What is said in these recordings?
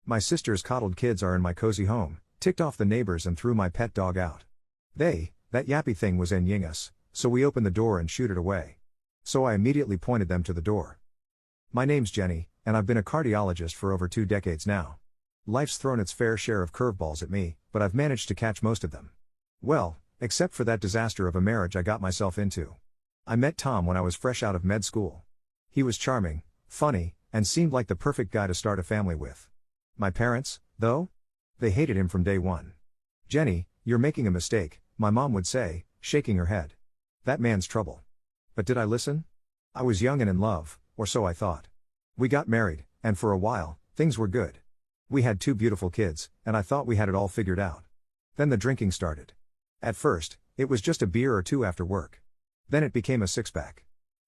My sister's coddled kids are in my cozy home, ticked off the neighbors and threw my pet dog out. That yappy thing was envying us, so we opened the door and shooed it away. So I immediately pointed them to the door. My name's Jenny, and I've been a cardiologist for over 2 decades now. Life's thrown its fair share of curveballs at me, but I've managed to catch most of them. Well, except for that disaster of a marriage I got myself into. I met Tom when I was fresh out of med school. He was charming, funny, and seemed like the perfect guy to start a family with. My parents, though? They hated him from day one. "Jenny, you're making a mistake," my mom would say, shaking her head. "That man's trouble." But did I listen? I was young and in love, or so I thought. We got married, and for a while, things were good. We had 2 beautiful kids, and I thought we had it all figured out. Then the drinking started. At first, it was just a beer or 2 after work. Then it became a 6-pack.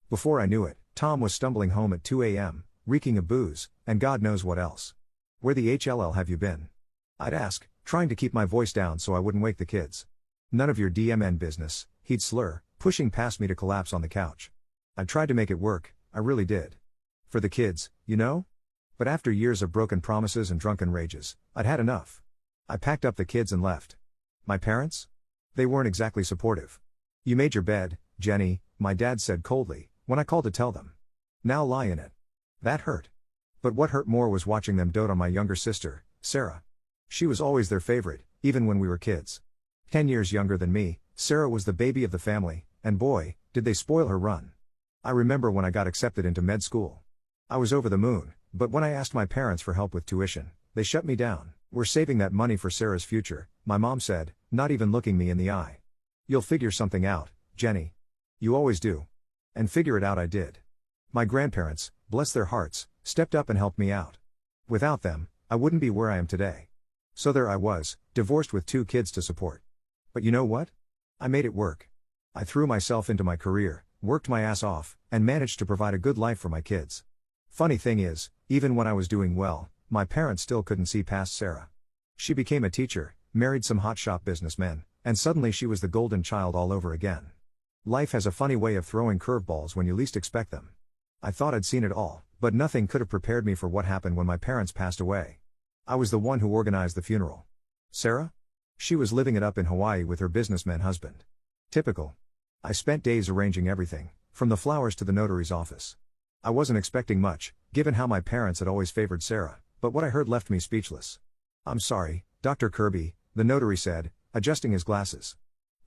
Before I knew it, Tom was stumbling home at 2 a.m., reeking of booze, and God knows what else. "Where the HLL have you been?" I'd ask, trying to keep my voice down so I wouldn't wake the kids. "None of your DMN business," he'd slur, pushing past me to collapse on the couch. I tried to make it work, I really did. For the kids, you know? But after years of broken promises and drunken rages, I'd had enough. I packed up the kids and left. My parents? They weren't exactly supportive. "You made your bed, Jenny," my dad said coldly, when I called to tell them. "Now lie in it." That hurt. But what hurt more was watching them dote on my younger sister, Sarah. She was always their favorite, even when we were kids. 10 years younger than me, Sarah was the baby of the family, and boy, did they spoil her run. I remember when I got accepted into med school. I was over the moon, but when I asked my parents for help with tuition, they shut me down. "We're saving that money for Sarah's future," my mom said, not even looking me in the eye. "You'll figure something out, Jenny. You always do." And figure it out I did. My grandparents, bless their hearts, stepped up and helped me out. Without them, I wouldn't be where I am today. So there I was, divorced with 2 kids to support. But you know what? I made it work. I threw myself into my career, worked my ass off, and managed to provide a good life for my kids. Funny thing is, even when I was doing well, my parents still couldn't see past Sarah. She became a teacher, married some hotshot businessmen, and suddenly she was the golden child all over again. Life has a funny way of throwing curveballs when you least expect them. I thought I'd seen it all, but nothing could have prepared me for what happened when my parents passed away. I was the one who organized the funeral. Sarah? She was living it up in Hawaii with her businessman husband. Typical. I spent days arranging everything, from the flowers to the notary's office. I wasn't expecting much, given how my parents had always favored Sarah, but what I heard left me speechless. "I'm sorry, Dr. Kirby," the notary said, adjusting his glasses.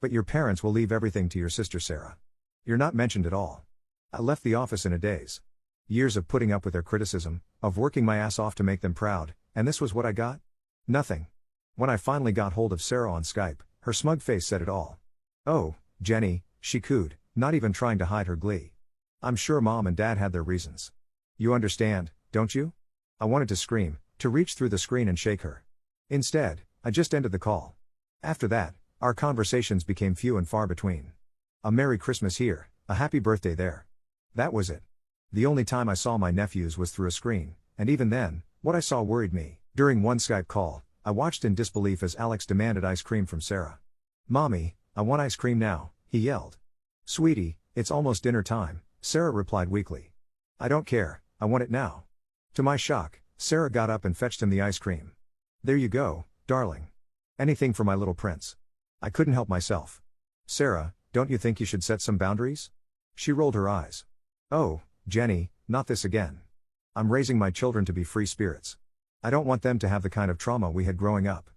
"But your parents will leave everything to your sister Sarah. You're not mentioned at all." I left the office in a daze. Years of putting up with their criticism, of working my ass off to make them proud, and this was what I got? Nothing. When I finally got hold of Sarah on Skype, her smug face said it all. "Oh, Jenny," she cooed, not even trying to hide her glee. "I'm sure Mom and Dad had their reasons. You understand, don't you?" I wanted to scream, to reach through the screen and shake her. Instead, I just ended the call. After that, our conversations became few and far between. A Merry Christmas here, a Happy Birthday there. That was it. The only time I saw my nephews was through a screen, and even then, what I saw worried me. During one Skype call, I watched in disbelief as Alex demanded ice cream from Sarah. "Mommy, I want ice cream now," he yelled. "Sweetie, it's almost dinner time," Sarah replied weakly. "I don't care, I want it now." To my shock, Sarah got up and fetched him the ice cream. "There you go, darling. Anything for my little prince." I couldn't help myself. "Sarah, don't you think you should set some boundaries?" She rolled her eyes. "Oh, Jenny, not this again. I'm raising my children to be free spirits. I don't want them to have the kind of trauma we had growing up."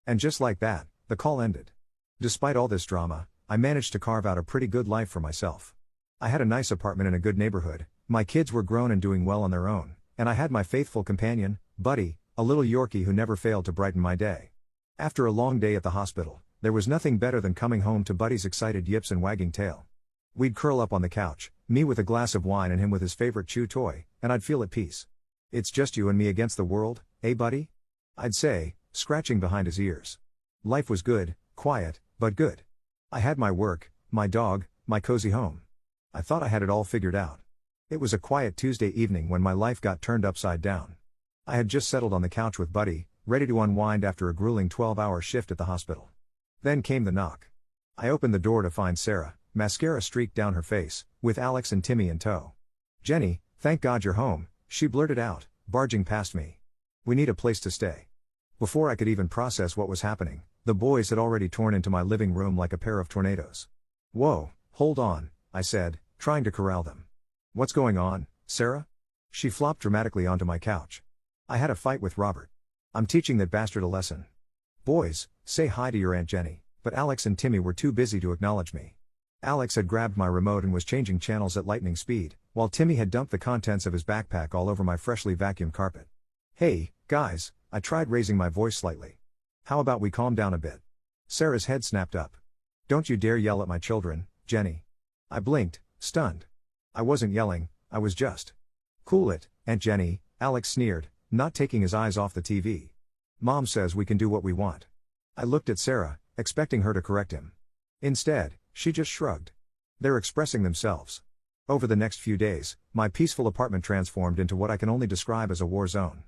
And just like that, the call ended. Despite all this drama, I managed to carve out a pretty good life for myself. I had a nice apartment in a good neighborhood, my kids were grown and doing well on their own, and I had my faithful companion, Buddy, a little Yorkie who never failed to brighten my day. After a long day at the hospital, there was nothing better than coming home to Buddy's excited yips and wagging tail. We'd curl up on the couch, me with a glass of wine and him with his favorite chew toy, and I'd feel at peace. "It's just you and me against the world, eh, Buddy?" I'd say, scratching behind his ears. Life was good, quiet, but good. I had my work, my dog, my cozy home. I thought I had it all figured out. It was a quiet Tuesday evening when my life got turned upside down. I had just settled on the couch with Buddy, ready to unwind after a grueling 12-hour shift at the hospital. Then came the knock. I opened the door to find Sarah, mascara streaked down her face, with Alex and Timmy in tow. "Jenny, thank God you're home," she blurted out, barging past me. We need a place to stay. Before I could even process what was happening, the boys had already torn into my living room like a pair of tornadoes. Whoa, hold on, I said, trying to corral them. What's going on, Sarah? She flopped dramatically onto my couch. I had a fight with Robert. I'm teaching that bastard a lesson. Boys, say hi to your Aunt Jenny, but Alex and Timmy were too busy to acknowledge me. Alex had grabbed my remote and was changing channels at lightning speed, while Timmy had dumped the contents of his backpack all over my freshly vacuumed carpet. Hey, guys, I tried raising my voice slightly. How about we calm down a bit? Sarah's head snapped up. Don't you dare yell at my children, Jenny. I blinked, stunned. I wasn't yelling, I was just. Cool it, Aunt Jenny, Alex sneered, not taking his eyes off the TV. Mom says we can do what we want. I looked at Sarah, expecting her to correct him. Instead, she just shrugged. They're expressing themselves. Over the next few days, my peaceful apartment transformed into what I can only describe as a war zone.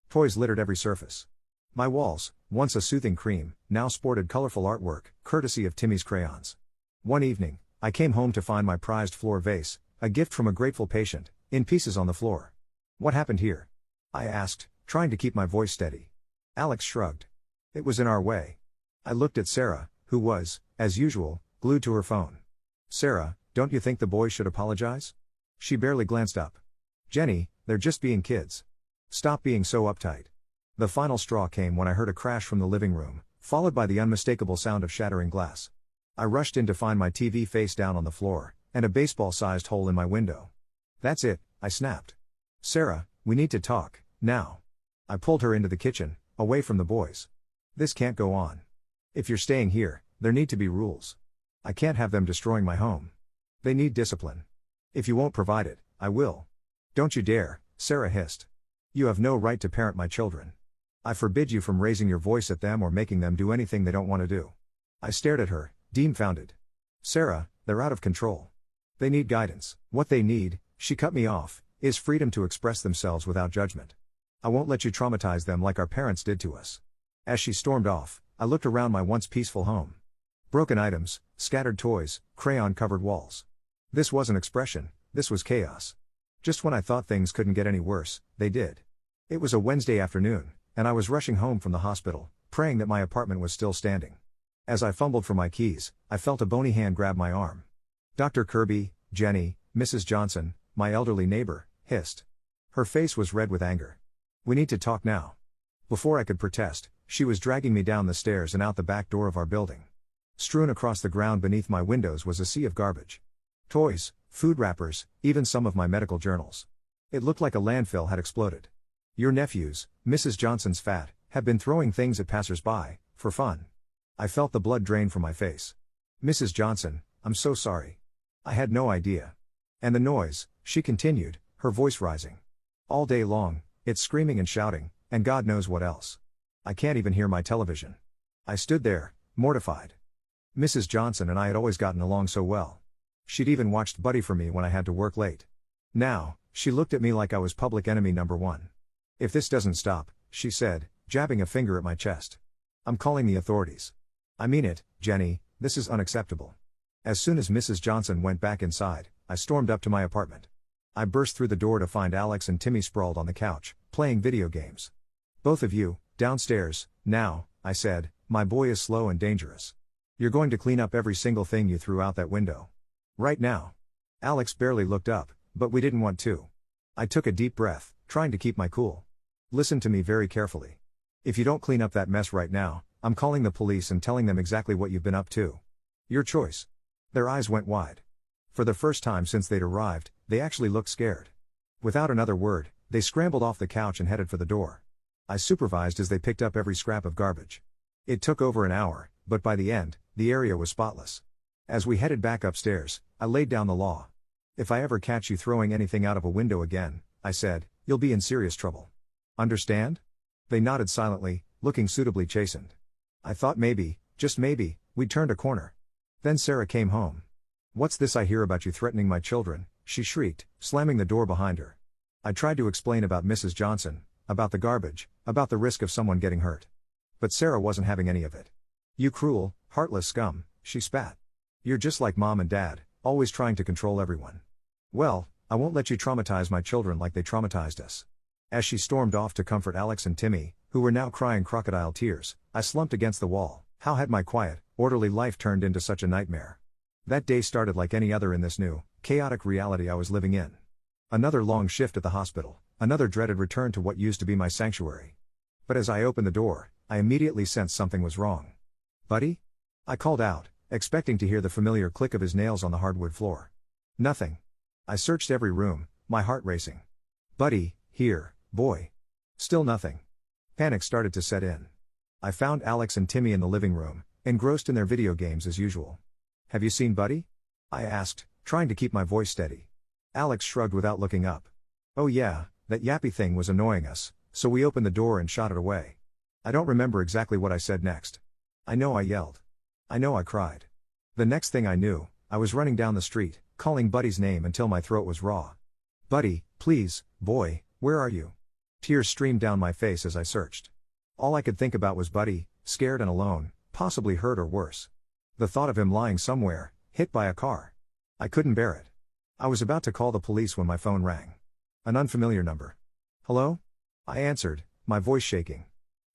Toys littered every surface. My walls, once a soothing cream, now sported colorful artwork, courtesy of Timmy's crayons. One evening, I came home to find my prized floor vase, a gift from a grateful patient, in pieces on the floor. What happened here? I asked, trying to keep my voice steady. Alex shrugged. It was in our way. I looked at Sarah, who was, as usual, glued to her phone. Sarah, don't you think the boys should apologize? She barely glanced up. Jenny, they're just being kids. Stop being so uptight. The final straw came when I heard a crash from the living room, followed by the unmistakable sound of shattering glass. I rushed in to find my TV face down on the floor, and a baseball-sized hole in my window. That's it, I snapped. Sarah, we need to talk, now. I pulled her into the kitchen, away from the boys. This can't go on. If you're staying here, there need to be rules. I can't have them destroying my home. They need discipline. If you won't provide it, I will. Don't you dare, Sarah hissed. You have no right to parent my children. I forbid you from raising your voice at them or making them do anything they don't want to do. I stared at her, dumbfounded. Sarah, they're out of control. They need guidance. What they need, she cut me off, is freedom to express themselves without judgment. I won't let you traumatize them like our parents did to us. As she stormed off, I looked around my once peaceful home. Broken items, scattered toys, crayon-covered walls. This wasn't expression, this was chaos. Just when I thought things couldn't get any worse, they did. It was a Wednesday afternoon, and I was rushing home from the hospital, praying that my apartment was still standing. As I fumbled for my keys, I felt a bony hand grab my arm. Dr. Kirby, Jenny, Mrs. Johnson, my elderly neighbor, hissed. Her face was red with anger. We need to talk now. Before I could protest, she was dragging me down the stairs and out the back door of our building. Strewn across the ground beneath my windows was a sea of garbage. Toys, food wrappers, even some of my medical journals. It looked like a landfill had exploded. Your nephews, Mrs. Johnson's fat, have been throwing things at passers-by, for fun. I felt the blood drain from my face. Mrs. Johnson, I'm so sorry. I had no idea. And the noise, she continued, her voice rising. All day long, it's screaming and shouting, and God knows what else. I can't even hear my television. I stood there, mortified. Mrs. Johnson and I had always gotten along so well. She'd even watched Buddy for me when I had to work late. Now, she looked at me like I was public enemy number one. If this doesn't stop, she said, jabbing a finger at my chest. I'm calling the authorities. I mean it, Jenny, this is unacceptable. As soon as Mrs. Johnson went back inside, I stormed up to my apartment. I burst through the door to find Alex and Timmy sprawled on the couch, playing video games. Both of you, downstairs, now, I said, my boy is slow and dangerous. You're going to clean up every single thing you threw out that window. Right now. Alex barely looked up, but we didn't want to. I took a deep breath, trying to keep my cool. Listen to me very carefully. If you don't clean up that mess right now, I'm calling the police and telling them exactly what you've been up to. Your choice. Their eyes went wide. For the first time since they'd arrived, they actually looked scared. Without another word, they scrambled off the couch and headed for the door. I supervised as they picked up every scrap of garbage. It took over an hour, but by the end, the area was spotless. As we headed back upstairs, I laid down the law. If I ever catch you throwing anything out of a window again, I said, you'll be in serious trouble. Understand? They nodded silently, looking suitably chastened. I thought maybe, just maybe, we'd turned a corner. Then Sarah came home. What's this I hear about you threatening my children? She shrieked, slamming the door behind her. I tried to explain about Mrs. Johnson, about the garbage, about the risk of someone getting hurt. But Sarah wasn't having any of it. You cruel, heartless scum, she spat. You're just like Mom and Dad, always trying to control everyone. Well, I won't let you traumatize my children like they traumatized us. As she stormed off to comfort Alex and Timmy, who were now crying crocodile tears, I slumped against the wall. How had my quiet, orderly life turned into such a nightmare? That day started like any other in this new, chaotic reality I was living in. Another long shift at the hospital, another dreaded return to what used to be my sanctuary. But as I opened the door, I immediately sensed something was wrong. "Buddy?" I called out, expecting to hear the familiar click of his nails on the hardwood floor. Nothing. I searched every room, my heart racing. "Buddy, here, boy." Still nothing. Panic started to set in. I found Alex and Timmy in the living room, engrossed in their video games as usual. "Have you seen Buddy?" I asked, trying to keep my voice steady. Alex shrugged without looking up. "Oh yeah, that yappy thing was annoying us, so we opened the door and shot it away." I don't remember exactly what I said next. I know I yelled. I know I cried. The next thing I knew, I was running down the street, calling Buddy's name until my throat was raw. "Buddy, please, boy, where are you?" Tears streamed down my face as I searched. All I could think about was Buddy, scared and alone, possibly hurt or worse. The thought of him lying somewhere, hit by a car. I couldn't bear it. I was about to call the police when my phone rang. An unfamiliar number. "Hello?" I answered, my voice shaking.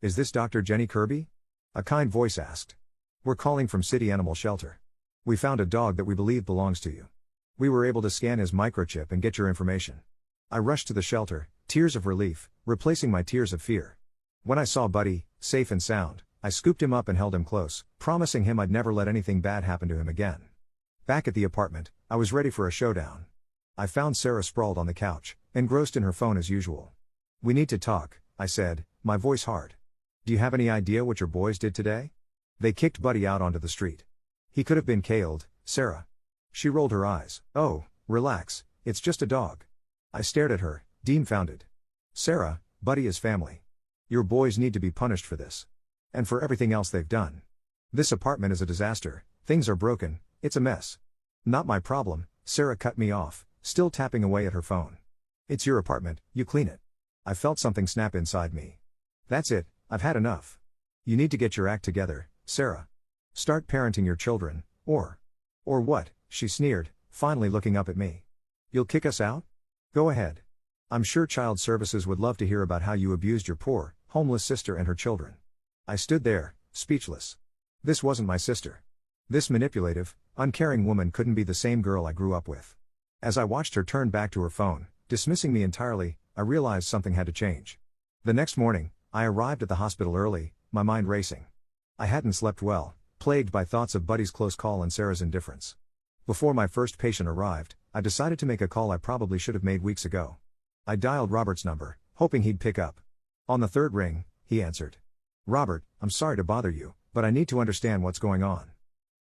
"Is this Dr. Jenny Kirby?" A kind voice asked. "We're calling from City Animal Shelter. We found a dog that we believe belongs to you. We were able to scan his microchip and get your information." I rushed to the shelter, tears of relief, replacing my tears of fear. When I saw Buddy, safe and sound, I scooped him up and held him close, promising him I'd never let anything bad happen to him again. Back at the apartment, I was ready for a showdown. I found Sarah sprawled on the couch, engrossed in her phone as usual. "We need to talk," I said, my voice hard. "Do you have any idea what your boys did today? They kicked Buddy out onto the street. He could have been killed, Sarah." She rolled her eyes. "Oh, relax, it's just a dog." I stared at her, dumbfounded. "Sarah, Buddy is family. Your boys need to be punished for this. And for everything else they've done. This apartment is a disaster, things are broken, it's a mess." "Not my problem," Sarah cut me off, still tapping away at her phone. "It's your apartment, you clean it." I felt something snap inside me. "That's it, I've had enough. You need to get your act together, Sarah. Start parenting your children, or what?" she sneered, finally looking up at me. "You'll kick us out? Go ahead. I'm sure Child Services would love to hear about how you abused your poor, homeless sister and her children." I stood there, speechless. This wasn't my sister. This manipulative, uncaring woman couldn't be the same girl I grew up with. As I watched her turn back to her phone, dismissing me entirely, I realized something had to change. The next morning, I arrived at the hospital early, my mind racing. I hadn't slept well, plagued by thoughts of Buddy's close call and Sarah's indifference. Before my first patient arrived, I decided to make a call I probably should have made weeks ago. I dialed Robert's number, hoping he'd pick up. On the third ring, he answered. "Robert, I'm sorry to bother you, but I need to understand what's going on.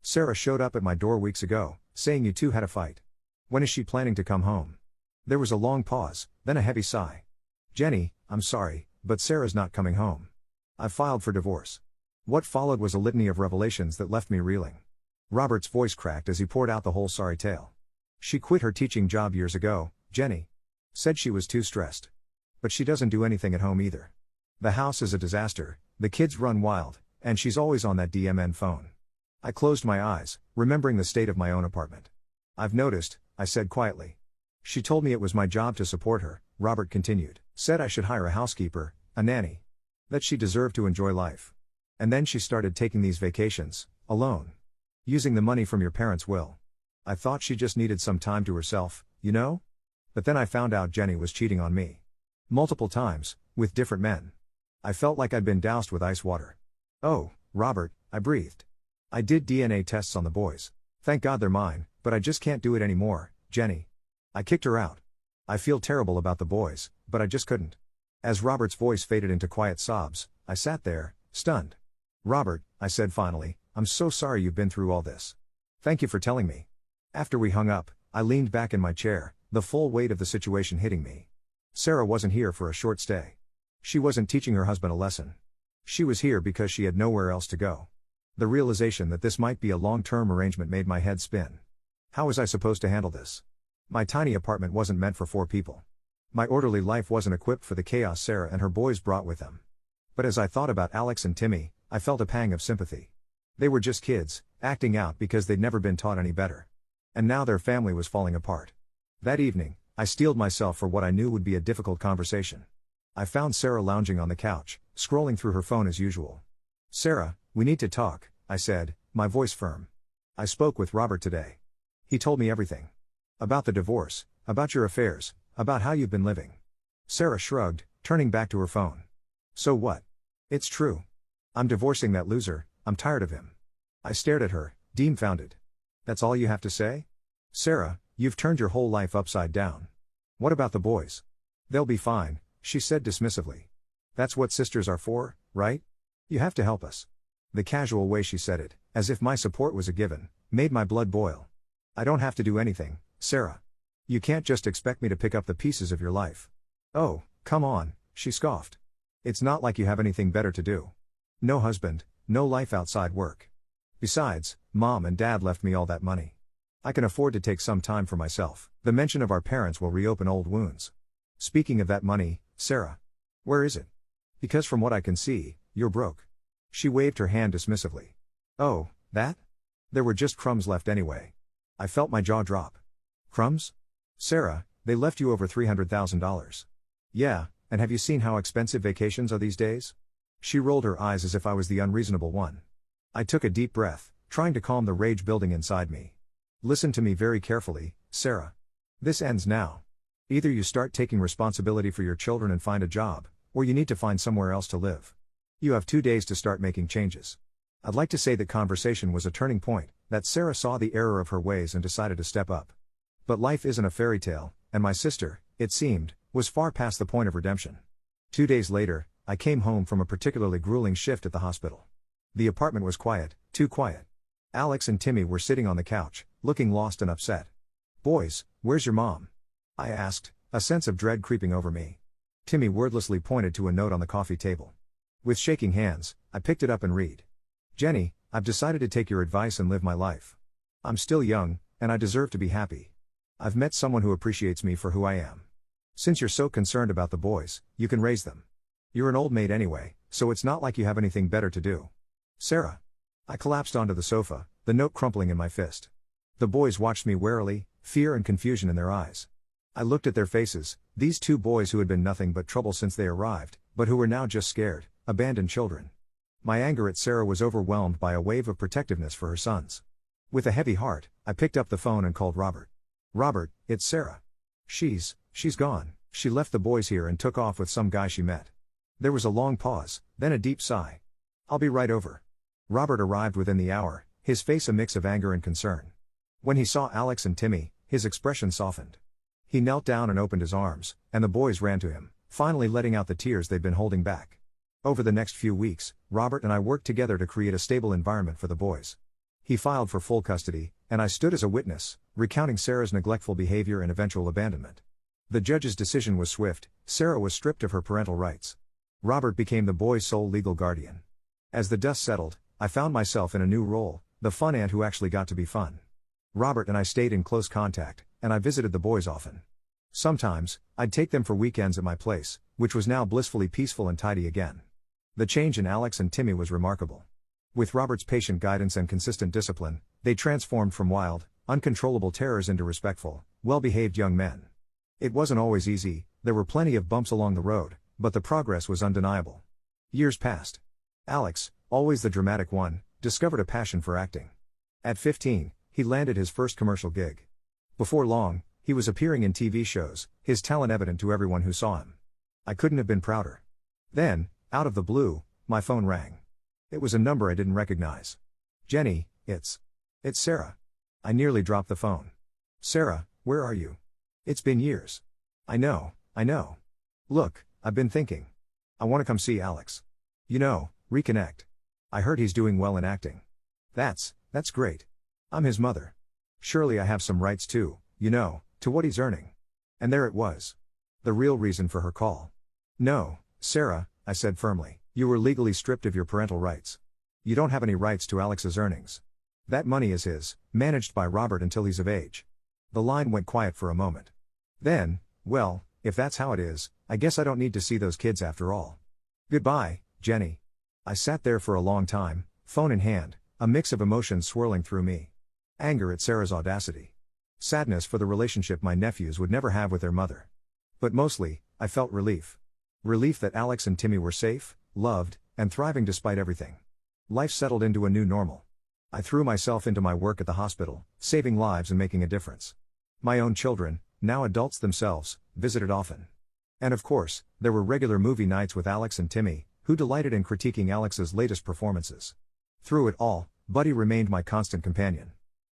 Sarah showed up at my door weeks ago, saying you two had a fight. When is she planning to come home?" There was a long pause, then a heavy sigh. "Jenny, I'm sorry, but Sarah's not coming home. I've filed for divorce." What followed was a litany of revelations that left me reeling. Robert's voice cracked as he poured out the whole sorry tale. "She quit her teaching job years ago, Jenny. Said she was too stressed. But she doesn't do anything at home either. The house is a disaster, the kids run wild, and she's always on that DMN phone." I closed my eyes, remembering the state of my own apartment. "I've noticed," I said quietly. "She told me it was my job to support her," Robert continued. "Said I should hire a housekeeper, a nanny. That she deserved to enjoy life. And then she started taking these vacations, alone. Using the money from your parents' will. I thought she just needed some time to herself, you know? But then I found out Jenny was cheating on me. Multiple times, with different men. I felt like I'd been doused with ice water." "Oh, Robert," I breathed. "I did DNA tests on the boys. Thank God they're mine, but I just can't do it anymore, Jenny. I kicked her out. I feel terrible about the boys, but I just couldn't." As Robert's voice faded into quiet sobs, I sat there, stunned. "Robert," I said finally, "I'm so sorry you've been through all this. Thank you for telling me." After we hung up, I leaned back in my chair, the full weight of the situation hitting me. Sarah wasn't here for a short stay. She wasn't teaching her husband a lesson. She was here because she had nowhere else to go. The realization that this might be a long-term arrangement made my head spin. How was I supposed to handle this? My tiny apartment wasn't meant for 4 people. My orderly life wasn't equipped for the chaos Sarah and her boys brought with them. But as I thought about Alex and Timmy, I felt a pang of sympathy. They were just kids, acting out because they'd never been taught any better. And now their family was falling apart. That evening, I steeled myself for what I knew would be a difficult conversation. I found Sarah lounging on the couch, scrolling through her phone as usual. "Sarah, we need to talk," I said, my voice firm. "I spoke with Robert today. He told me everything. About the divorce, about your affairs, about how you've been living." Sarah shrugged, turning back to her phone. "So what? It's true. I'm divorcing that loser, I'm tired of him." I stared at her, dumbfounded. "That's all you have to say? Sarah, you've turned your whole life upside down. What about the boys?" "They'll be fine," she said dismissively. "That's what sisters are for, right? You have to help us." The casual way she said it, as if my support was a given, made my blood boil. "I don't have to do anything, Sarah. You can't just expect me to pick up the pieces of your life." "Oh, come on," she scoffed. "It's not like you have anything better to do. No husband, no life outside work. Besides, Mom and Dad left me all that money. I can afford to take some time for myself. The mention of our parents will reopen old wounds. Speaking of that money, Sarah. Where is it? Because from what I can see, you're broke." She waved her hand dismissively. "Oh, that? There were just crumbs left anyway." I felt my jaw drop. "Crumbs? Sarah, they left you over $300,000. "Yeah, and have you seen how expensive vacations are these days?" She rolled her eyes as if I was the unreasonable one. I took a deep breath, trying to calm the rage building inside me. "Listen to me very carefully, Sarah. This ends now. Either you start taking responsibility for your children and find a job, or you need to find somewhere else to live. You have 2 days to start making changes." I'd like to say that conversation was a turning point, that Sarah saw the error of her ways and decided to step up. But life isn't a fairy tale, and my sister, it seemed, was far past the point of redemption. 2 days later, I came home from a particularly grueling shift at the hospital. The apartment was quiet, too quiet. Alex and Timmy were sitting on the couch, looking lost and upset. "Boys, where's your mom?" I asked, a sense of dread creeping over me. Timmy wordlessly pointed to a note on the coffee table. With shaking hands, I picked it up and read. "Jenny, I've decided to take your advice and live my life. I'm still young, and I deserve to be happy. I've met someone who appreciates me for who I am. Since you're so concerned about the boys, you can raise them. You're an old maid anyway, so it's not like you have anything better to do. Sarah." I collapsed onto the sofa, the note crumpling in my fist. The boys watched me warily, fear and confusion in their eyes. I looked at their faces, these 2 boys who had been nothing but trouble since they arrived, but who were now just scared, abandoned children. My anger at Sarah was overwhelmed by a wave of protectiveness for her sons. With a heavy heart, I picked up the phone and called Robert. "Robert, it's Sarah. She's gone. She left the boys here and took off with some guy she met." There was a long pause, then a deep sigh. "I'll be right over." Robert arrived within the hour, his face a mix of anger and concern. When he saw Alex and Timmy, his expression softened. He knelt down and opened his arms, and the boys ran to him, finally letting out the tears they'd been holding back. Over the next few weeks, Robert and I worked together to create a stable environment for the boys. He filed for full custody, and I stood as a witness, recounting Sarah's neglectful behavior and eventual abandonment. The judge's decision was swift. Sarah was stripped of her parental rights. Robert became the boys' sole legal guardian. As the dust settled, I found myself in a new role, the fun aunt who actually got to be fun. Robert and I stayed in close contact, and I visited the boys often. Sometimes, I'd take them for weekends at my place, which was now blissfully peaceful and tidy again. The change in Alex and Timmy was remarkable. With Robert's patient guidance and consistent discipline, they transformed from wild, uncontrollable terrors into respectful, well-behaved young men. It wasn't always easy, there were plenty of bumps along the road, but the progress was undeniable. Years passed. Alex, always the dramatic one, discovered a passion for acting. At 15, he landed his first commercial gig. Before long, he was appearing in TV shows, his talent evident to everyone who saw him. I couldn't have been prouder. Then, out of the blue, my phone rang. It was a number I didn't recognize. "Jenny, it's Sarah." I nearly dropped the phone. "Sarah, where are you? It's been years." I know. Look, I've been thinking. I want to come see Alex. Reconnect. I heard he's doing well in acting." That's great. I'm his mother. Surely I have some rights too, to what he's earning." And there it was. The real reason for her call. "No, Sarah," I said firmly, "you were legally stripped of your parental rights. You don't have any rights to Alex's earnings. That money is his, managed by Robert until he's of age." The line went quiet for a moment. Then, "Well, if that's how it is, I guess I don't need to see those kids after all. Goodbye, Jenny." I sat there for a long time, phone in hand, a mix of emotions swirling through me. Anger at Sarah's audacity. Sadness for the relationship my nephews would never have with their mother. But mostly, I felt relief. Relief that Alex and Timmy were safe, loved, and thriving despite everything. Life settled into a new normal. I threw myself into my work at the hospital, saving lives and making a difference. My own children, now adults themselves, visited often. And of course, there were regular movie nights with Alex and Timmy, who delighted in critiquing Alex's latest performances. Through it all, Buddy remained my constant companion.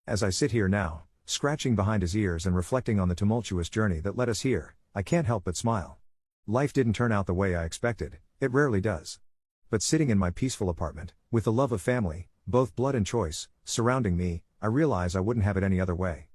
As I sit here now, scratching behind his ears and reflecting on the tumultuous journey that led us here, I can't help but smile. Life didn't turn out the way I expected, it rarely does. But sitting in my peaceful apartment, with the love of family, both blood and choice, surrounding me, I realize I wouldn't have it any other way.